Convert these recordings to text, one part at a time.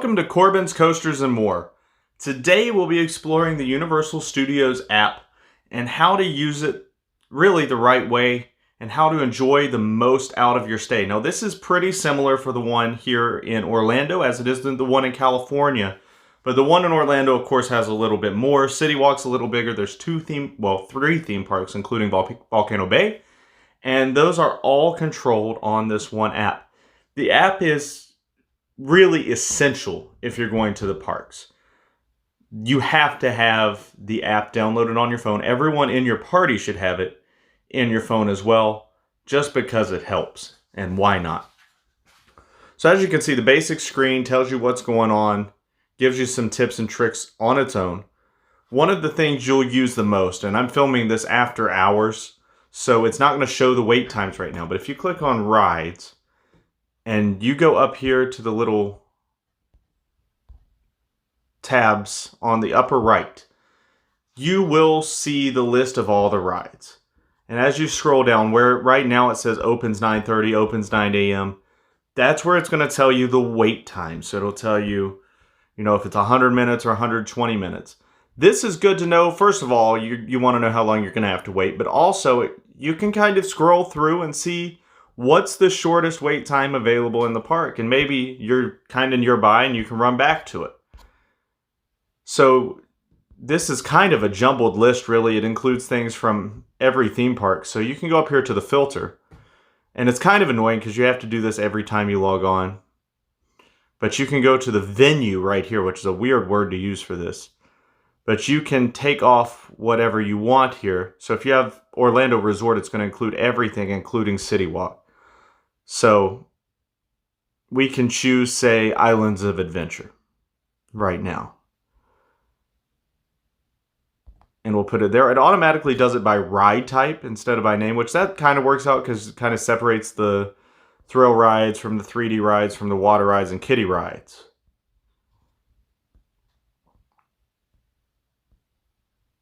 Welcome to Corbin's Coasters and More. Today we'll be exploring the Universal Studios app and how to use it really the right way and how to enjoy the most out of your stay. Now this is pretty similar for the one here in Orlando as it is the one in California. But the one in Orlando of course has a little bit more. City Walk's a little bigger. There's three theme parks including Volcano Bay. And those are all controlled on this one app. The app is really essential if you're going to the parks. You have to have the app downloaded on your phone. Everyone in your party should have it in your phone as well, just because it helps. And why not? So as you can see, the basic screen tells you what's going on, gives you some tips and tricks on its own. One of the things you'll use the most, and I'm filming this after hours, so it's not going to show the wait times right now, but if you click on rides, and you go up here to the little tabs on the upper right, you will see the list of all the rides. And as you scroll down, where right now it says opens 9:30, opens 9 a.m., that's where it's going to tell you the wait time. So it'll tell you, if it's 100 minutes or 120 minutes. This is good to know. First of all, you want to know how long you're going to have to wait, but also you can kind of scroll through and see what's the shortest wait time available in the park? And maybe you're kind of nearby and you can run back to it. So this is kind of a jumbled list, really. It includes things from every theme park. So you can go up here to the filter. And it's kind of annoying because you have to do this every time you log on. But you can go to the venue right here, which is a weird word to use for this. But you can take off whatever you want here. So if you have Orlando Resort, it's going to include everything, including City Walk. So we can choose, say, Islands of Adventure right now. And we'll put it there. It automatically does it by ride type instead of by name, which that kind of works out because it kind of separates the thrill rides from the 3D rides, from the water rides and kiddie rides.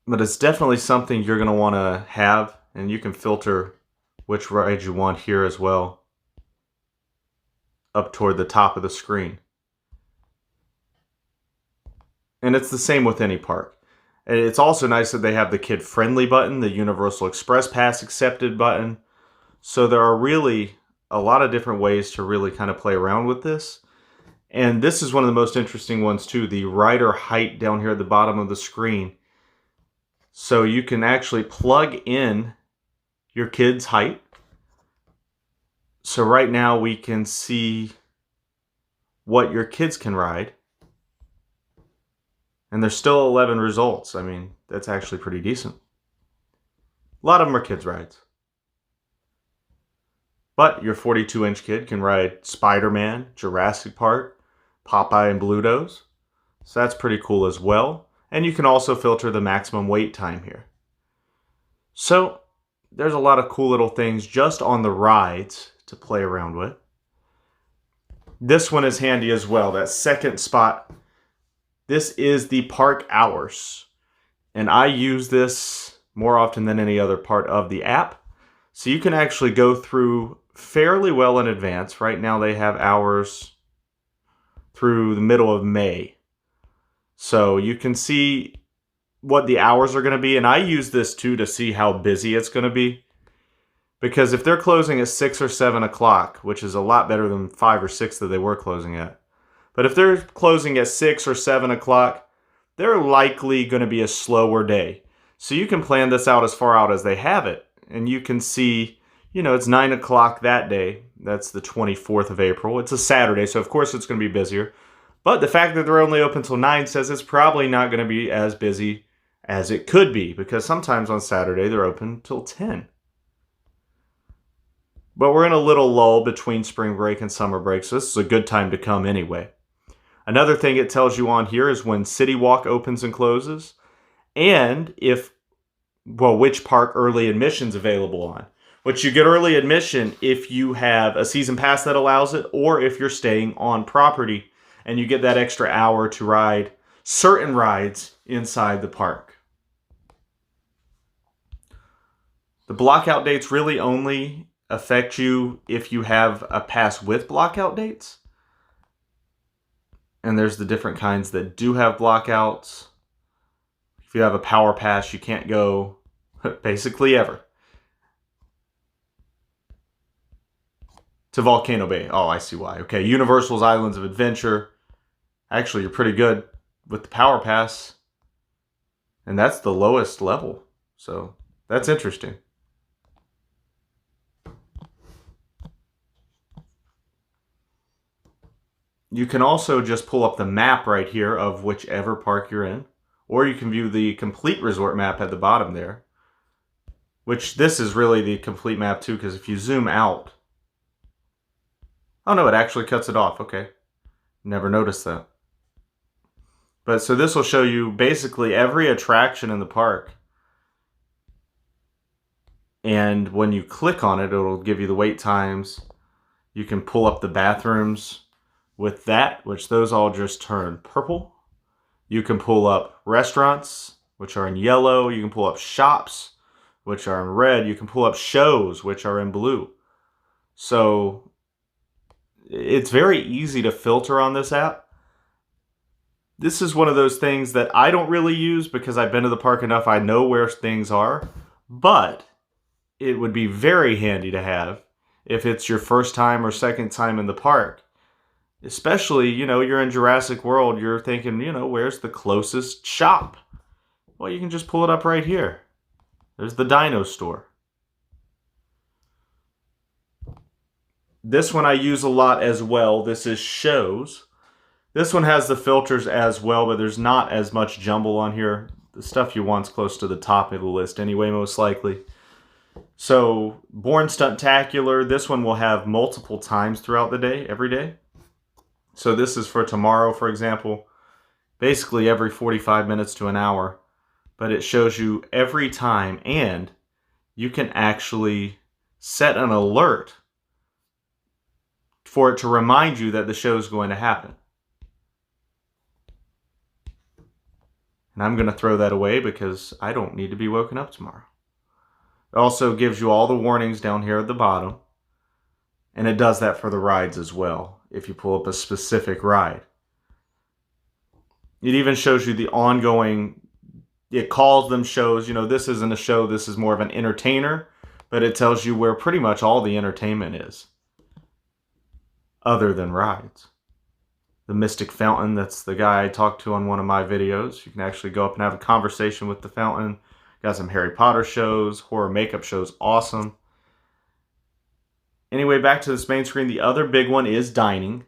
But it's definitely something you're going to want to have, and you can filter which ride you want here as well, up toward the top of the screen. And it's the same with any park. And it's also nice that they have the kid-friendly button, the Universal Express Pass accepted button. So there are really a lot of different ways to really kind of play around with this. And this is one of the most interesting ones too, the rider height down here at the bottom of the screen. So you can actually plug in your kid's height. So right now we can see what your kids can ride. And there's still 11 results. I mean, that's actually pretty decent. A lot of them are kids' rides. But your 42-inch kid can ride Spider-Man, Jurassic Park, Popeye and Bluto's. So that's pretty cool as well. And you can also filter the maximum wait time here. So there's a lot of cool little things just on the rides to play around with. This one is handy as well. That second spot, this is the park hours. And I use this more often than any other part of the app. So you can actually go through fairly well in advance. Right now they have hours through the middle of May. So you can see what the hours are going to be. And I use this too to see how busy it's going to be. Because if they're closing at 6 or 7 o'clock, which is a lot better than 5 or 6 that they were closing at. But if they're closing at 6 or 7 o'clock, they're likely going to be a slower day. So you can plan this out as far out as they have it. And you can see, it's 9 o'clock that day. That's the 24th of April. It's a Saturday, so of course it's going to be busier. But the fact that they're only open till 9 says it's probably not going to be as busy as it could be. Because sometimes on Saturday they're open till 10. But we're in a little lull between spring break and summer break, so this is a good time to come anyway. Another thing it tells you on here is when City Walk opens and closes, and which park early admission's available on. Which you get early admission if you have a season pass that allows it, or if you're staying on property and you get that extra hour to ride certain rides inside the park. The blockout dates really only affect you if you have a pass with blockout dates. And there's the different kinds that do have blockouts. If you have a power pass, you can't go basically ever to Volcano Bay. Oh, I see why. Okay, Universal's Islands of Adventure. Actually, you're pretty good with the power pass. And that's the lowest level. So that's interesting. You can also just pull up the map right here of whichever park you're in. Or you can view the complete resort map at the bottom there. Which this is really the complete map too, because if you zoom out... Oh no, it actually cuts it off. Okay. Never noticed that. But so this will show you basically every attraction in the park. And when you click on it, it'll give you the wait times. You can pull up the bathrooms with that, which those all just turn purple. You can pull up restaurants, which are in yellow. You can pull up shops, which are in red. You can pull up shows, which are in blue. So it's very easy to filter on this app. This is one of those things that I don't really use because I've been to the park enough. I know where things are, but it would be very handy to have if it's your first time or second time in the park. Especially, you're in Jurassic World, you're thinking, where's the closest shop? Well, you can just pull it up right here. There's the Dino Store. This one I use a lot as well. This is shows. This one has the filters as well, but there's not as much jumble on here. The stuff you want's close to the top of the list anyway, most likely. So, Born Stuntacular, this one will have multiple times throughout the day, every day. So this is for tomorrow, for example, basically every 45 minutes to an hour. But it shows you every time, and you can actually set an alert for it to remind you that the show is going to happen. And I'm going to throw that away because I don't need to be woken up tomorrow. It also gives you all the warnings down here at the bottom. And it does that for the rides as well, if you pull up a specific ride. It even shows you the ongoing, it calls them shows. This isn't a show, this is more of an entertainer. But it tells you where pretty much all the entertainment is, other than rides. The Mystic Fountain, that's the guy I talked to on one of my videos. You can actually go up and have a conversation with the fountain. Got some Harry Potter shows, horror makeup shows, awesome. Anyway, back to this main screen. The other big one is dining.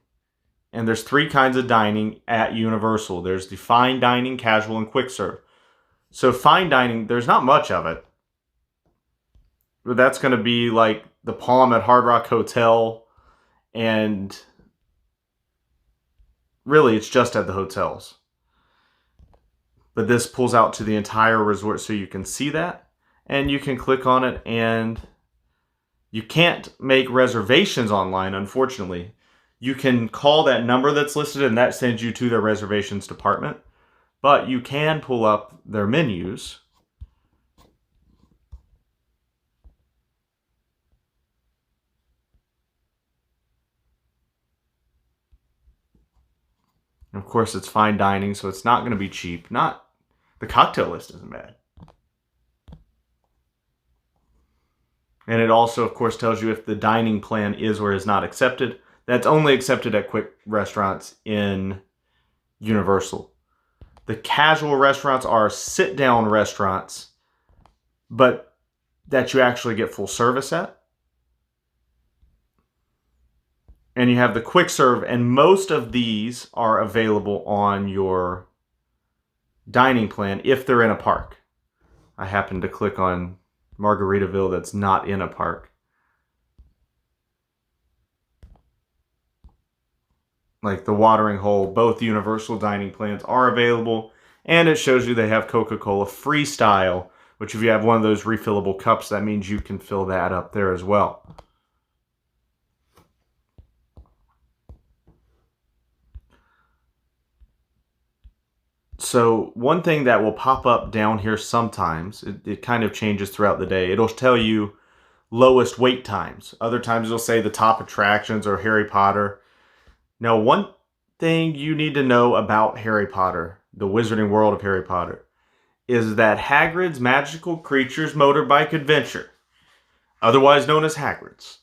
And there's 3 kinds of dining at Universal. There's the fine dining, casual, and quick serve. So fine dining, there's not much of it. But that's going to be like the Palm at Hard Rock Hotel. And really, it's just at the hotels. But this pulls out to the entire resort so you can see that. And you can click on it, and you can't make reservations online, unfortunately. You can call that number that's listed, and that sends you to their reservations department. But you can pull up their menus. And of course, it's fine dining, so it's not going to be cheap. The cocktail list isn't bad. And it also, of course, tells you if the dining plan is or is not accepted. That's only accepted at quick restaurants in Universal. The casual restaurants are sit-down restaurants, but that you actually get full service at. And you have the quick serve, and most of these are available on your dining plan if they're in a park. I happen to click on Margaritaville that's not in a park. Like the Watering Hole, both Universal dining plans are available. And it shows you they have Coca-Cola Freestyle, which if you have one of those refillable cups, that means you can fill that up there as well. So one thing that will pop up down here sometimes, it kind of changes throughout the day. It'll tell you lowest wait times. Other times it'll say the top attractions or Harry Potter. Now, one thing you need to know about Harry Potter, the Wizarding World of Harry Potter, is that Hagrid's Magical Creatures Motorbike Adventure, otherwise known as Hagrid's,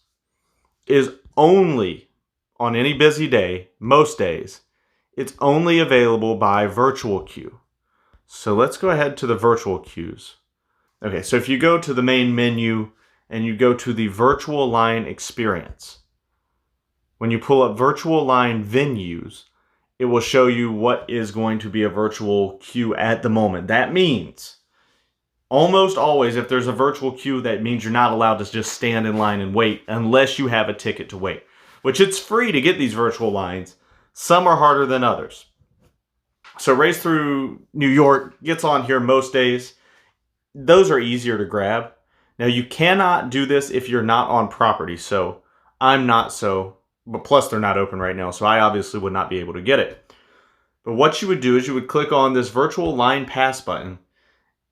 is only, on any busy day, most days, it's only available by virtual queue. So let's go ahead to the virtual queues. Okay, so if you go to the main menu and you go to the virtual line experience, when you pull up virtual line venues, it will show you what is going to be a virtual queue at the moment. That means almost always if there's a virtual queue, that means you're not allowed to just stand in line and wait unless you have a ticket to wait, which it's free to get these virtual lines. Some are harder than others. So Race Through New York gets on here most days. Those are easier to grab. Now you cannot do this if you're not on property. So I'm not, but plus they're not open right now. So I obviously would not be able to get it. But what you would do is you would click on this virtual line pass button,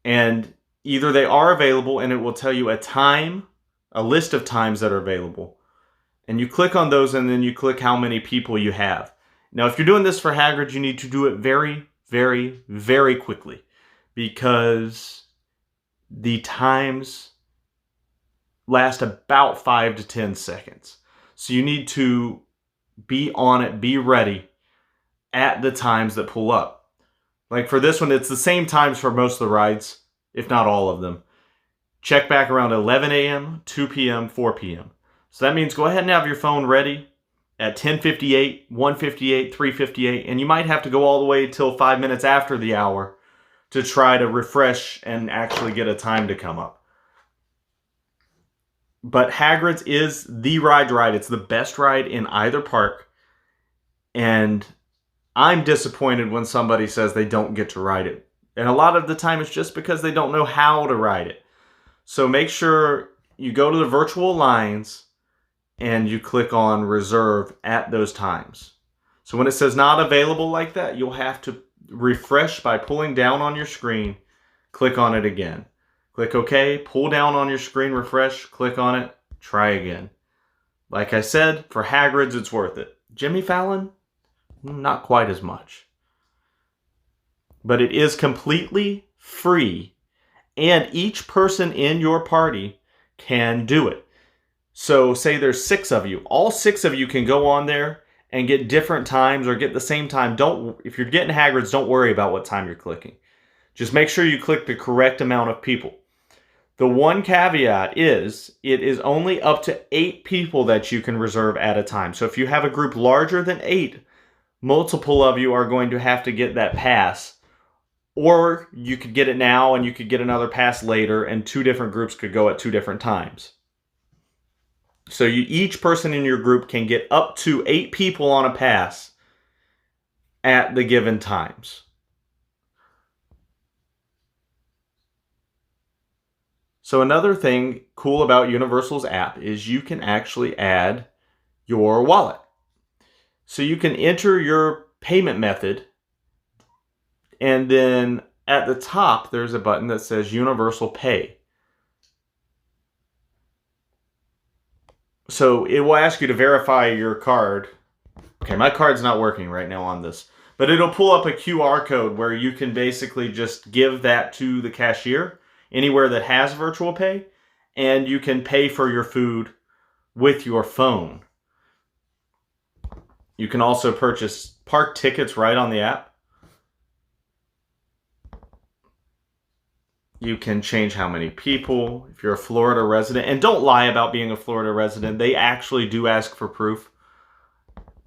and either they are available and it will tell you a list of times that are available. And you click on those and then you click how many people you have. Now, if you're doing this for Hagrid, you need to do it very, very, very quickly because the times last about 5 to 10 seconds. So you need to be on it, be ready at the times that pull up. Like for this one, it's the same times for most of the rides, if not all of them. Check back around 11 a.m., 2 p.m., 4 p.m. So that means go ahead and have your phone ready at 10:58, 1:58, 3:58, and you might have to go all the way till 5 minutes after the hour to try to refresh and actually get a time to come up. But Hagrid's is the ride to ride. It's the best ride in either park. And I'm disappointed when somebody says they don't get to ride it. And a lot of the time it's just because they don't know how to ride it. So make sure you go to the virtual lines and you click on reserve at those times. So when it says not available like that, you'll have to refresh by pulling down on your screen, click on it again. Click OK, pull down on your screen, refresh, click on it, try again. Like I said, for Hagrid's, it's worth it. Jimmy Fallon, not quite as much. But it is completely free, and each person in your party can do it. So say there's 6 of you. All 6 of you can go on there and get different times or get the same time. If you're getting Hagrid's, don't worry about what time you're clicking. Just make sure you click the correct amount of people. The one caveat is it is only up to 8 people that you can reserve at a time. So if you have a group larger than 8, multiple of you are going to have to get that pass. Or you could get it now and you could get another pass later, and 2 different groups could go at 2 different times. So each person in your group can get up to 8 people on a pass at the given times. So another thing cool about Universal's app is you can actually add your wallet. So you can enter your payment method, and then at the top there's a button that says Universal Pay. So it will ask you to verify your card. Okay, my card's not working right now on this, but it'll pull up a QR code where you can basically just give that to the cashier anywhere that has virtual pay, and you can pay for your food with your phone. You can also purchase park tickets right on the app. You can change how many people, if you're a Florida resident. And don't lie about being a Florida resident. They actually do ask for proof.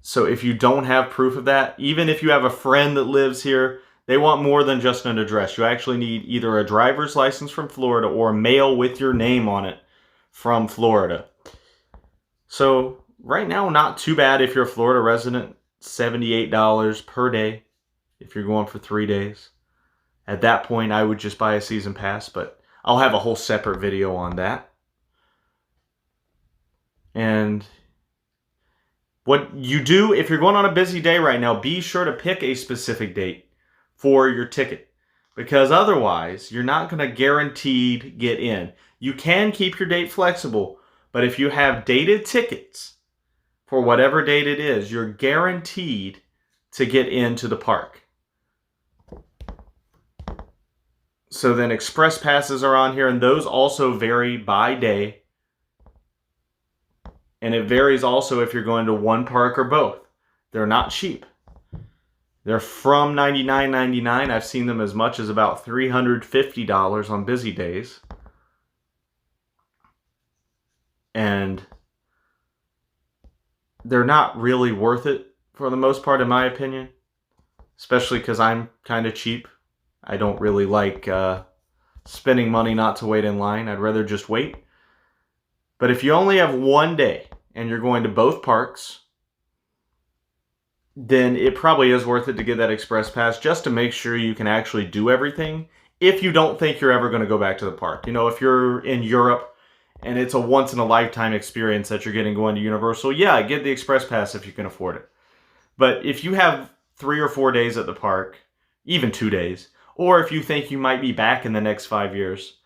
So if you don't have proof of that, even if you have a friend that lives here, they want more than just an address. You actually need either a driver's license from Florida or mail with your name on it from Florida. So right now, not too bad if you're a Florida resident. $78 per day if you're going for 3 days. At that point, I would just buy a season pass, but I'll have a whole separate video on that. And what you do, if you're going on a busy day right now, be sure to pick a specific date for your ticket, because otherwise you're not going to guaranteed get in. You can keep your date flexible, but if you have dated tickets for whatever date it is, you're guaranteed to get into the park. So then express passes are on here, and those also vary by day. And it varies also if you're going to one park or both. They're not cheap. They're from $99.99. I've seen them as much as about $350 on busy days. And they're not really worth it for the most part, in my opinion. Especially because I'm kind of cheap. I don't really like spending money not to wait in line. I'd rather just wait. But if you only have one day and you're going to both parks, then it probably is worth it to get that express pass just to make sure you can actually do everything if you don't think you're ever going to go back to the park. You know, if you're in Europe and it's a once-in-a-lifetime experience that you're getting going to Universal, yeah, get the express pass if you can afford it. But if you have 3 or 4 days at the park, even 2 days, or if you think you might be back in the next 5 years,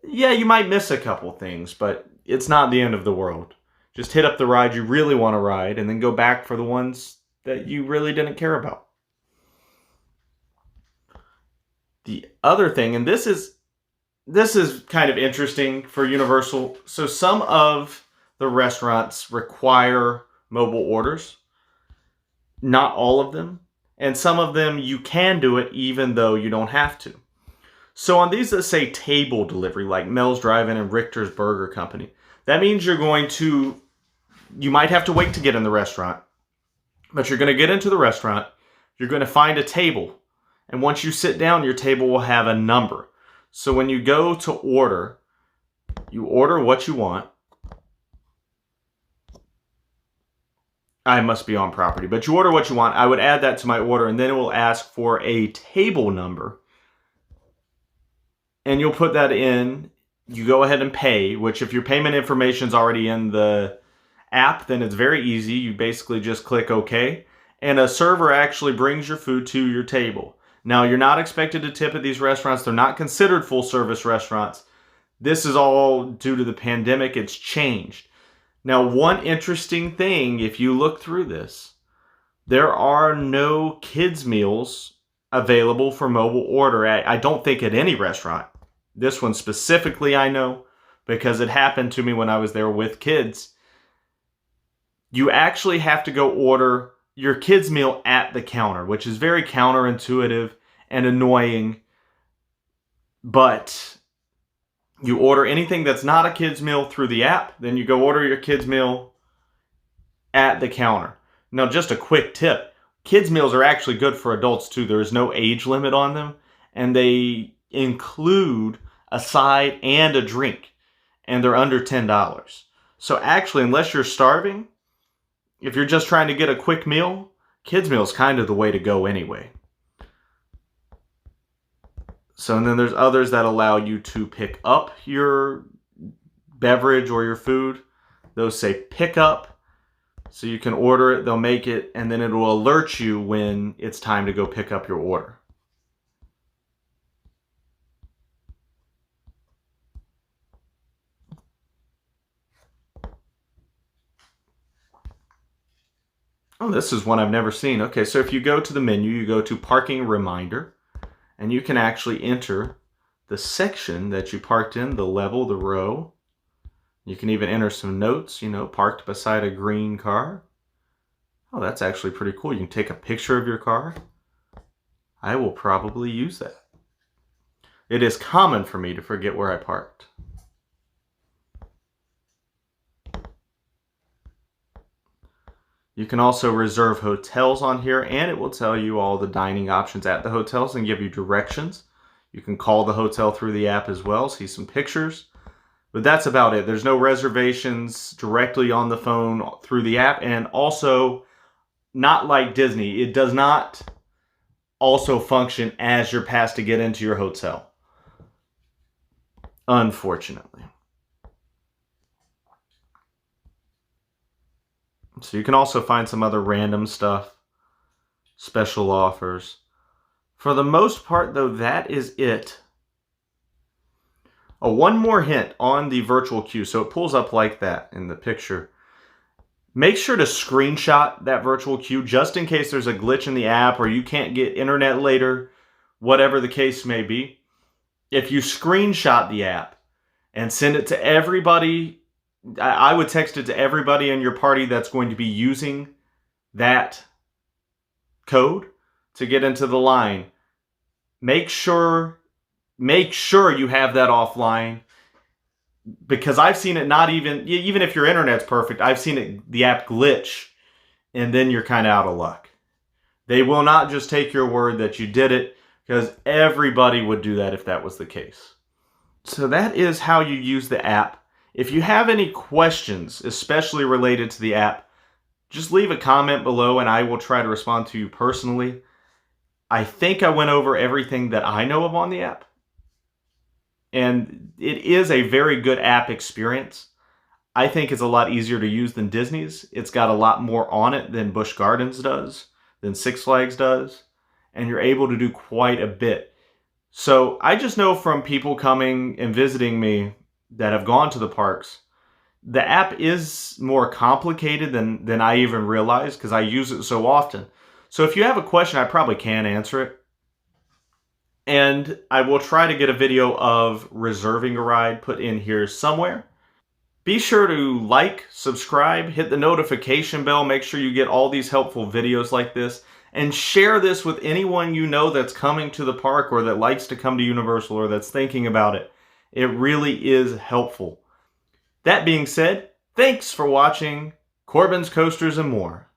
yeah, you might miss a couple things, but it's not the end of the world. Just hit up the ride you really want to ride and then go back for the ones that you really didn't care about. The other thing, and this is kind of interesting for Universal. So some of the restaurants require mobile orders. Not all of them. And some of them you can do it even though you don't have to. So on these that say table delivery, like Mel's Drive-In and Richter's Burger Company, that means you might have to wait to get in the restaurant, but you're going to get into the restaurant, you're going to find a table, and once you sit down, your table will have a number. So when you go to order, you order what you want. I must be on property, but you order what you want. I would add that to my order, and then it will ask for a table number. And you'll put that in. You go ahead and pay, which if your payment information is already in the app, then it's very easy. You basically just click OK, and a server actually brings your food to your table. Now, you're not expected to tip at these restaurants. They're not considered full-service restaurants. This is all due to the pandemic. It's changed. Now, one interesting thing, if you look through this, there are no kids' meals available for mobile order. I don't think at any restaurant. This one specifically I know because it happened to me when I was there with kids. You actually have to go order your kids' meal at the counter, which is very counterintuitive and annoying. But you order anything that's not a kid's meal through the app, then you go order your kid's meal at the counter. Now, just a quick tip. Kids' meals are actually good for adults too. There is no age limit on them, and they include a side and a drink, and they're under $10. So actually, unless you're starving, if you're just trying to get a quick meal, kids' meal is kind of the way to go anyway. So, and then there's others that allow you to pick up your beverage or your food. Those say pick up. So you can order it, they'll make it, and then it will alert you when it's time to go pick up your order. Oh, this is one I've never seen. Okay, so if you go to the menu, you go to Parking Reminder, and you can actually enter the section that you parked in, the level, the row. You can even enter some notes, parked beside a green car. Oh, that's actually pretty cool. You can take a picture of your car. I will probably use that. It is common for me to forget where I parked. You can also reserve hotels on here, and it will tell you all the dining options at the hotels and give you directions. You can call the hotel through the app as well, see some pictures. But that's about it. There's no reservations directly on the phone through the app, and also, not like Disney, it does not also function as your pass to get into your hotel. Unfortunately. So you can also find some other random stuff, special offers. For the most part, though, that is it. Oh, one more hint on the virtual queue. So it pulls up like that in the picture. Make sure to screenshot that virtual queue just in case there's a glitch in the app or you can't get internet later, whatever the case may be. If you screenshot the app and send it to everybody, I would text it to everybody in your party that's going to be using that code to get into the line. Make sure you have that offline, because I've seen it not even if your internet's perfect, I've seen the app glitch, and then you're kind of out of luck. They will not just take your word that you did it, because everybody would do that if that was the case. So that is how you use the app. If you have any questions, especially related to the app, just leave a comment below and I will try to respond to you personally. I think I went over everything that I know of on the app. And it is a very good app experience. I think it's a lot easier to use than Disney's. It's got a lot more on it than Busch Gardens does, than Six Flags does, and you're able to do quite a bit. So I just know from people coming and visiting me that have gone to the parks, the app is more complicated than I even realized, because I use it so often. So if you have a question, I probably can answer it. And I will try to get a video of reserving a ride put in here somewhere. Be sure to like, subscribe, hit the notification bell, make sure you get all these helpful videos like this, and share this with anyone you know that's coming to the park or that likes to come to Universal or that's thinking about it. It really is helpful. That being said, thanks for watching Corbin's Coasters and More.